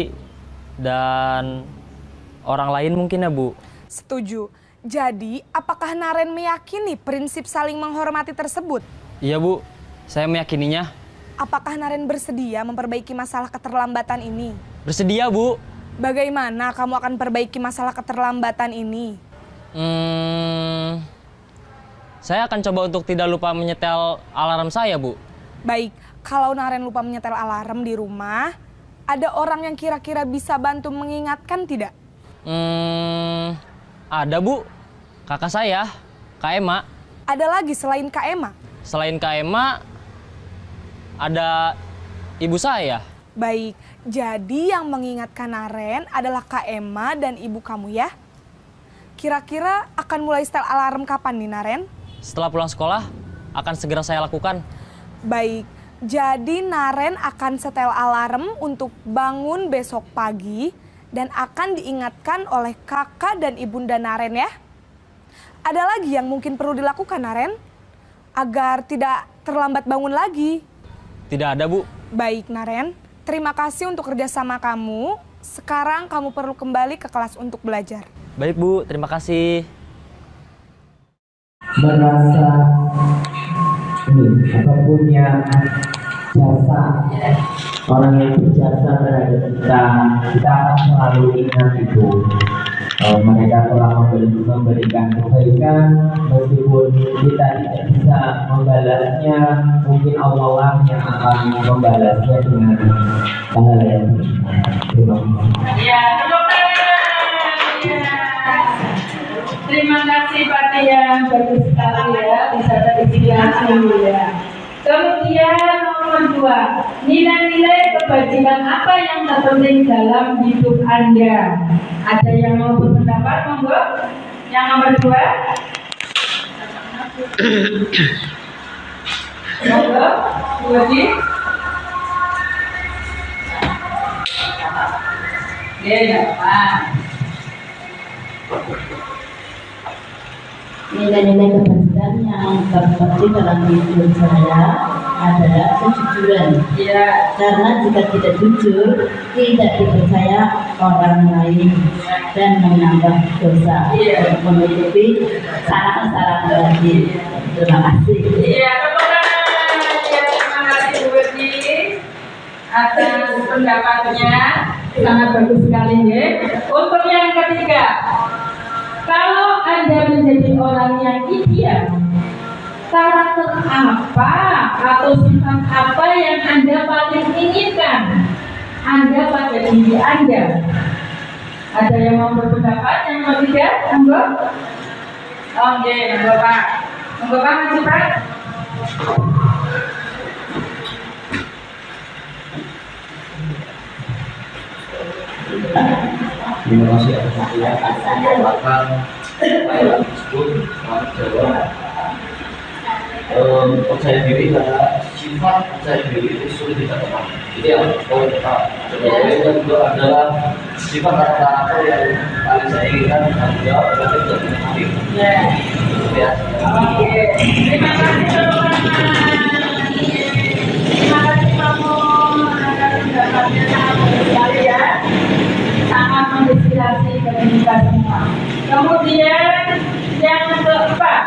dan orang lain mungkin ya, Bu. Setuju. Jadi, apakah Naren meyakini prinsip saling menghormati tersebut? Iya, Bu. Saya meyakininya. Apakah Naren bersedia memperbaiki masalah keterlambatan ini? Bersedia, Bu. Bagaimana kamu akan perbaiki masalah keterlambatan ini? Saya akan coba untuk tidak lupa menyetel alarm saya, Bu. Baik, kalau Naren lupa menyetel alarm di rumah, ada orang yang kira-kira bisa bantu mengingatkan tidak? Ada, Bu. Kakak saya, Kak Ema. Ada lagi selain Kak Ema? Selain Kak Ema, ada ibu saya. Baik, jadi yang mengingatkan Naren adalah Kak Ema dan ibu kamu ya? Kira-kira akan mulai setel alarm kapan nih, Naren? Setelah pulang sekolah, akan segera saya lakukan. Baik, jadi Naren akan setel alarm untuk bangun besok pagi dan akan diingatkan oleh kakak dan ibunda Naren ya. Ada lagi yang mungkin perlu dilakukan, Naren? Agar tidak terlambat bangun lagi. Tidak ada, Bu. Baik, Naren. Terima kasih untuk kerjasama kamu. Sekarang kamu perlu kembali ke kelas untuk belajar. Baik, Bu. Terima kasih. Merasa apa punya jasa, orang yang berjasa terhadap kita akan selalu ingat itu. Mereka telah memberikan kebaikan, meskipun kita tidak bisa membalasnya, mungkin Allah lah yang akan membalasnya dengan hal yang terima kasih. Ya, tepuk tangan. Ya. Terima kasih Pak Tia, bagus sekali ya, bisa terinspirasi ya. Kemudian nomor 2, nilai-nilai kebajikan apa yang terpenting dalam hidup Anda? Ada yang mau berpendapat, monggo? Yang nomor 2? Monggo, Bu Adi. Ya, Pak. Nilai-nilai kebajikan yang terpenting dalam hidup saya adalah kejujuran. Iya. Karena jika tidak jujur, tidak dipercaya orang lain dan menambah dosa Iya. dan menutupi salah-salah lagi. Terima kasih. Iya, tepuk tangan. Ya, terima kasih Bu Edi atas pendapatnya, sangat bagus sekali ya. Untuk yang ketiga, kalau Anda menjadi orang yang ideal, karakter apa atau sifat apa yang Anda paling inginkan Anda pada diri Anda? Ada yang mau berpendapat? Yang ketiga, monggo. Oke, monggo Pak. Monggo Pak, maju Pak. Terima kasih atas waktunya membawakan apa tersebut. Selamat jawab. Percaya diri karena sifat percaya diri itu sulit dikatakan. Jadi yang poin pertama. Yang kedua adalah sifat karakter yang paling saya inginkan dan juga berarti tidak menikmati. Ya. Oke, terima kasih teman-teman. Terima kasih kamu atas pendapatnya sangat bagus sekali ya. Sangat menginspirasi bagi kita semua. Kemudian yang keempat,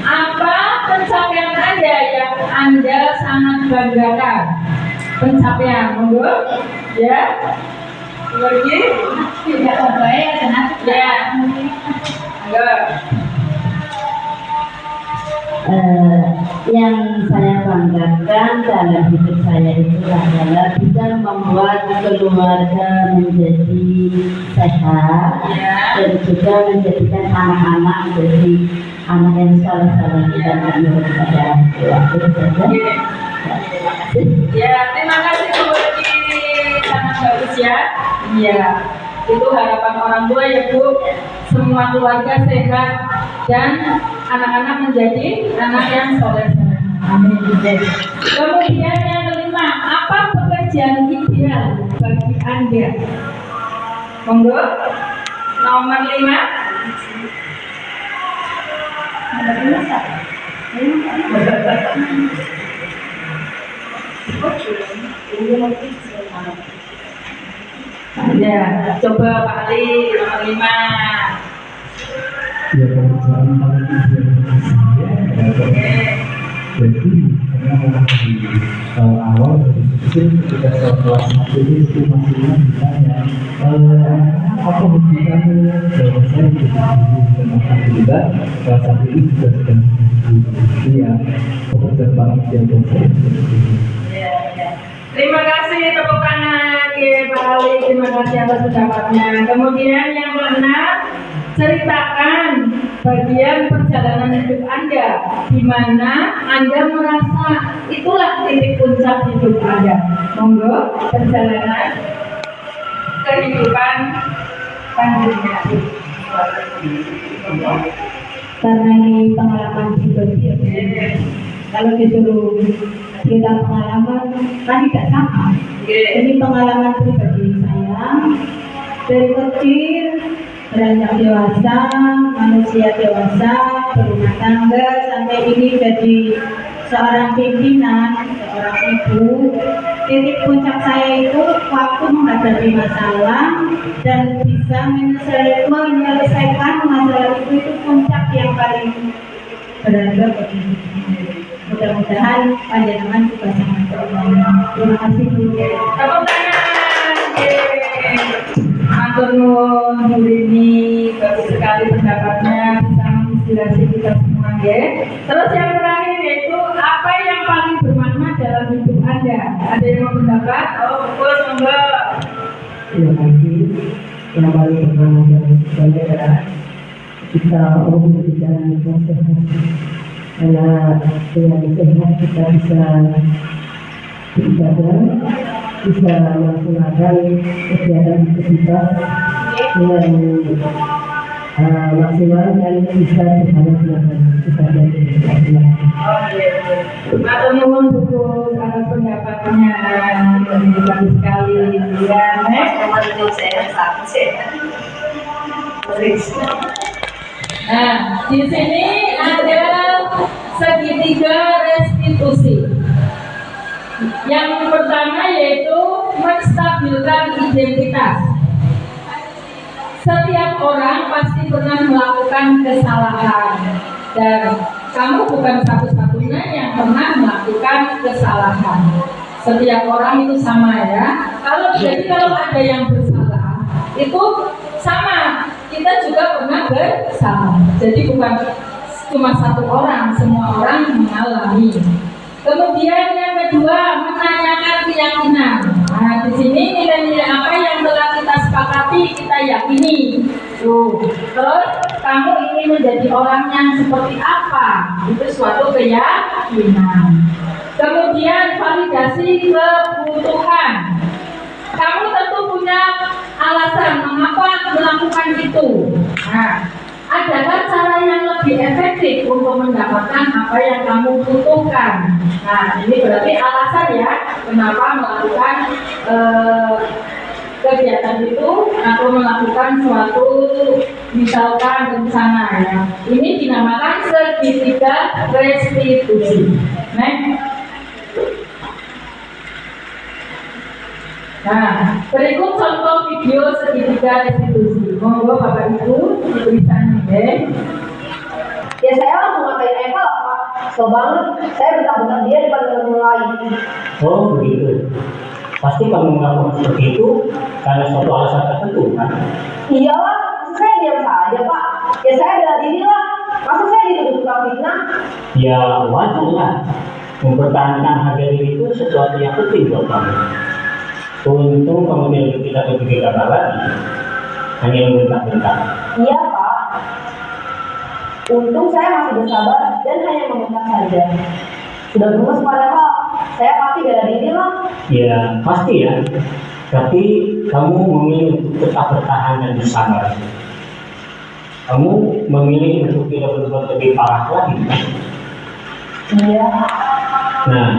apa pencapaian Anda yang Anda sangat banggakan? Pencapaian, monggo, ya. Lagi, Tidak terbaik, senang. ya. Monggo. Yang saya banggakan dalam hidup saya itu adalah bisa membuat keluarga menjadi sehat dan juga menjadikan anak-anak menjadi anak yang saleh-saleh dan menurut pada tua. Itu saja. Terima kasih. Ya, terima kasih Bu Edi, sangat bagus ya. Iya, itu harapan orang tua ya Bu. Semua keluarga sehat dan anak-anak menjadi anak yang soleh. Amin. Kemudian yang kelima, apa pekerjaan ideal bagi Anda? Monggo, nomor 5. Ya, coba Pak Ali nomor 5. Ya, pekerjaan paling ideal saya adalah jadi karena di awal dari kecil ketika saya kelas 1 itu masih ditanya apa hobi kamu, bahwa saya itu dan alhamdulillah kelas 1 ini juga sedang ya pekerjaan paling ideal saya. Terima kasih, tepuk tangan ya Pak Ali, terima kasih atas pendapatnya. Kemudian yang keenam, ceritakan bagian perjalanan hidup Anda di mana Anda merasa itulah titik puncak hidup Anda. Monggo, perjalanan kehidupan Anda. Karena ini pengalaman pribadi ya, kalau disuruh cerita pengalaman kan tidak sama. Ini pengalaman pribadi saya dari kecil beranjak dewasa, manusia dewasa, berumah tangga sampai ini jadi seorang pimpinan, seorang ibu. Titik puncak saya itu waktu menghadapi masalah dan bisa menyelesaikan masalah itu puncak yang paling berharga bagi saya. Mudah-mudahan panjenengan juga sangat bermanfaat. Terima kasih Bu. Tepuk tangan. Matur nuwun Bu Rini, bagus sekali pendapatnya, bisa menginspirasi kita semua ya. Terus yang terakhir yaitu apa yang paling bermakna dalam hidup Anda? Ada yang mau pendapat? Oh, bagus, monggo. Terima kasih. Yang paling bermakna dalam hidup saya adalah kita berbicara tentang sehat. Karena dengan sehat kita bisa beribadah, bisa melaksanakan kegiatan aktivitas dengan maksimal dan bisa berjalan ibadah dengan Atau nuwun buku atas pendapatnya bagus sekali ya. Nah, di sini ada segitiga restitusi. Yang pertama yaitu menstabilkan identitas. Setiap orang pasti pernah melakukan kesalahan dan kamu bukan satu-satunya yang pernah melakukan kesalahan. Setiap orang itu sama ya. Kalau ada yang bersalah itu sama, kita juga pernah bersalah. Jadi bukan cuma satu orang, semua orang mengalami. Kemudian yang kedua, menanyakan keyakinan. Nah, di sini nilai-nilai apa yang telah kita sepakati, kita yakini. Terus kamu ingin menjadi orang yang seperti apa? Itu suatu keyakinan. Kemudian validasi kebutuhan. Kamu tentu punya alasan mengapa melakukan itu. Nah, adakah cara yang lebih efektif untuk mendapatkan apa yang kamu butuhkan? Nah, ini berarti alasan ya, kenapa melakukan kegiatan itu atau melakukan suatu misalkan rencana ya. Ini dinamakan segitiga restitusi. Nah, berikut contoh video segitiga restitusi. Monggo Bapak Ibu ditulisan ya. Ya saya langsung ngatain Eva lah Pak. So banget, saya bentak-bentak dia di depan mulai. Oh begitu. Pasti kamu melakukan seperti itu karena suatu alasan tertentu kan? Iyalah, masa saya diam saja Pak. Ya saya bela diri lah. Masa saya dituduh tukang fitnah? Ya wajar lah. Mempertahankan harga diri itu sesuatu yang penting buat kamu. Untung kamu tidak berpikir gagal lagi, hanya membentak-bentak. Iya Pak. Untung saya masih bersabar dan hanya membentak saja. Sudah gemes padahal, saya pasti bela diri lah. Ya pasti ya. Tapi kamu memilih untuk tetap bertahan dan bersabar. Kamu memilih untuk tidak berbuat lebih parah lagi. Iya. Nah,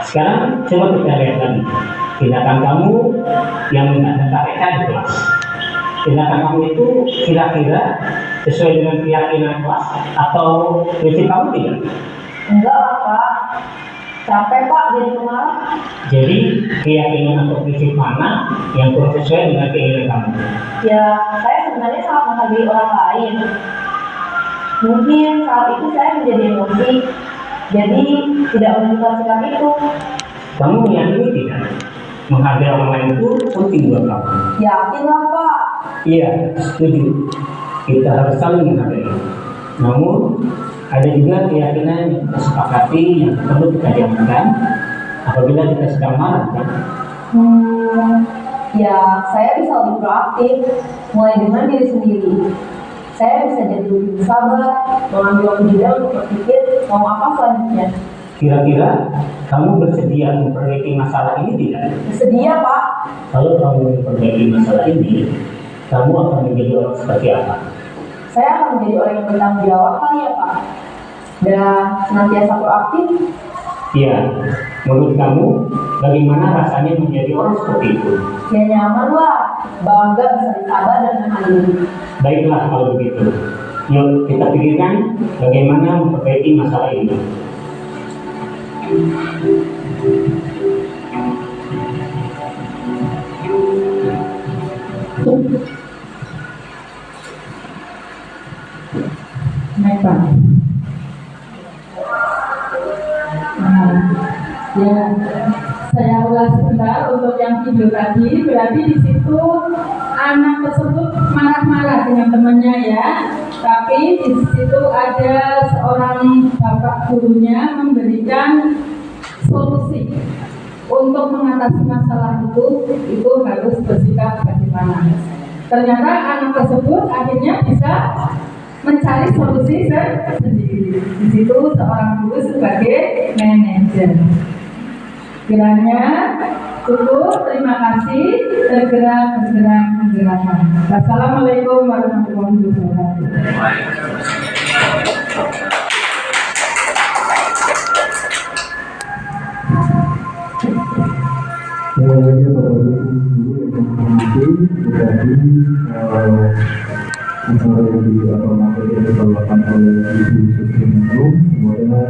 sekarang coba kita lihat lagi. Tindakan kamu yang menentang Eka di kelas. Tindakan kamu itu kira-kira sesuai dengan keyakinan kelas atau prinsip kamu tidak? Enggak lah Pak. Capek Pak jadi pemarah. Jadi keyakinan atau prinsip mana yang kurang sesuai dengan keinginan kamu? Ya, saya sebenarnya sangat menghargai orang lain. Mungkin saat itu saya menjadi emosi, jadi tidak menentukan sikap itu. Kamu meyakini tidak? Menghargai orang lain itu penting buat kamu. Yakin lah Pak. Iya, setuju. Kita harus saling menghargai. Namun ada juga keyakinan yang kita sepakati yang perlu kita jalankan apabila kita sedang marah kan? Ya, saya bisa lebih proaktif, mulai dengan diri sendiri. Saya bisa jadi lebih bersabar, mengambil waktu jeda untuk berpikir mau apa selanjutnya. Kira-kira kamu bersedia memperbaiki masalah ini tidak? Bersedia Pak. Kalau kamu memperbaiki masalah ini, kamu akan menjadi orang seperti apa? Saya akan menjadi orang yang bertanggung jawab kali ya Pak. Dan senantiasa proaktif. Ya, menurut kamu bagaimana rasanya menjadi orang seperti itu? Ya nyaman lah, bangga bisa disabar dan menahan diri. Baiklah kalau begitu. Yuk kita pikirkan bagaimana memperbaiki masalah ini. Naik Pak. Ya, saya ulas sebentar untuk yang video tadi. Berarti di situ anak tersebut marah-marah dengan temannya ya. Tapi di situ ada seorang bapak gurunya memberikan solusi untuk mengatasi masalah itu harus bersikap bagaimana. Ternyata anak tersebut akhirnya bisa mencari solusi sendiri. Di situ seorang guru sebagai manajer. Kiranya cukup, terima kasih, bergerak. Wassalamualaikum warahmatullahi wabarakatuh. Selanjutnya Bapak Ibu guru yang menghormati berarti acara yang materi yang dibawakan oleh Ibu Susi Menum semoga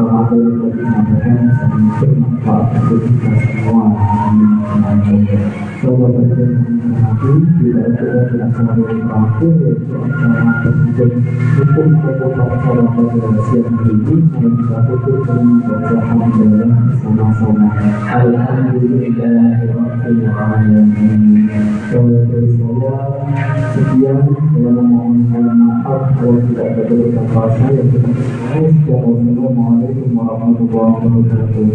materi yang disampaikan sangat bermanfaat untuk kita semua. Semoga Presiden menghormati tidak ada acara yang terakhir yaitu acara tersebut hukum kehidupan seorang pada siang hari ini yang kita tutup dengan bacaan dalam bersama-sama. Alhamdulillahirabbil alamin. Dari saya sekian dengan memohon maaf kalau tidak ada beberapa saya yang kita semua. Assalamualaikum warahmatullahi wabarakatuh.